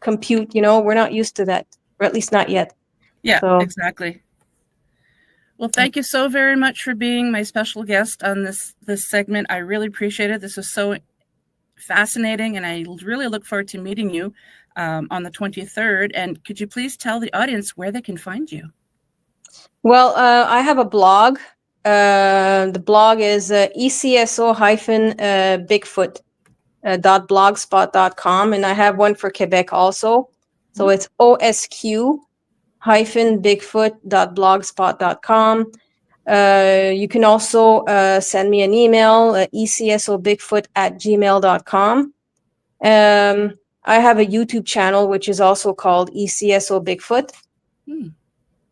compute, you know, we're not used to that, or at least not yet. Yeah, So exactly. Well, thank you so very much for being my special guest on this segment. I really appreciate it. This was so fascinating, and I really look forward to meeting you on the 23rd. And could you please tell the audience where they can find you? Well, I have a blog. The blog is ECSO-Bigfoot.blogspot.com, and I have one for Quebec also. So it's OSQ-Bigfoot.blogspot.com. You can also send me an email, ecsobigfoot@gmail.com. I have a YouTube channel, which is also called ECSO Bigfoot.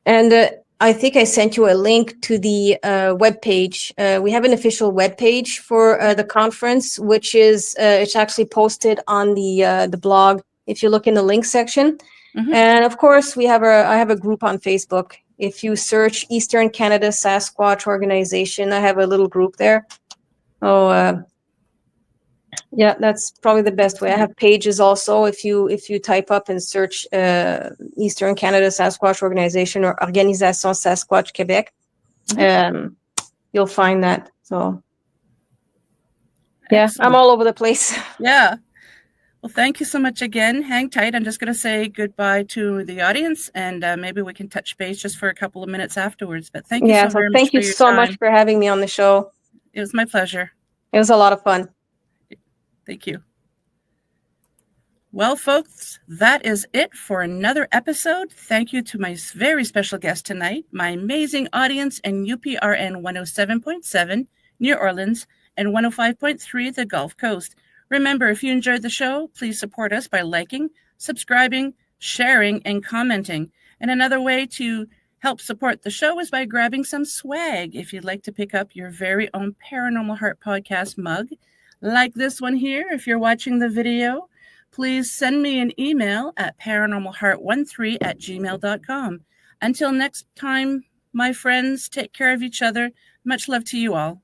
And I think I sent you a link to the webpage. We have an official webpage for the conference, which is it's actually posted on the blog if you look in the link section. And of course, I have a group on Facebook. If you search Eastern Canada Sasquatch Organization, I have a little group there. Oh, yeah, that's probably the best way. I have pages also. If you type up and search Eastern Canada Sasquatch Organization or Organisation Sasquatch Québec, you'll find that. So, yeah, Excellent. I'm all over the place. Yeah. Well, thank you so much again. Hang tight. I'm just going to say goodbye to the audience, and maybe we can touch base just for a couple of minutes afterwards. But thank you so very much. Thank you so much for having me on the show. It was my pleasure. It was a lot of fun. Thank you. Well, folks, that is it for another episode. Thank you to my very special guest tonight, my amazing audience in UPRN 107.7, New Orleans, and 105.3, the Gulf Coast. Remember, if you enjoyed the show, please support us by liking, subscribing, sharing, and commenting. And another way to help support the show is by grabbing some swag. If you'd like to pick up your very own Paranormal Heart Podcast mug, like this one here, if you're watching the video, please send me an email at paranormalheart13@gmail.com. Until next time, my friends, take care of each other. Much love to you all.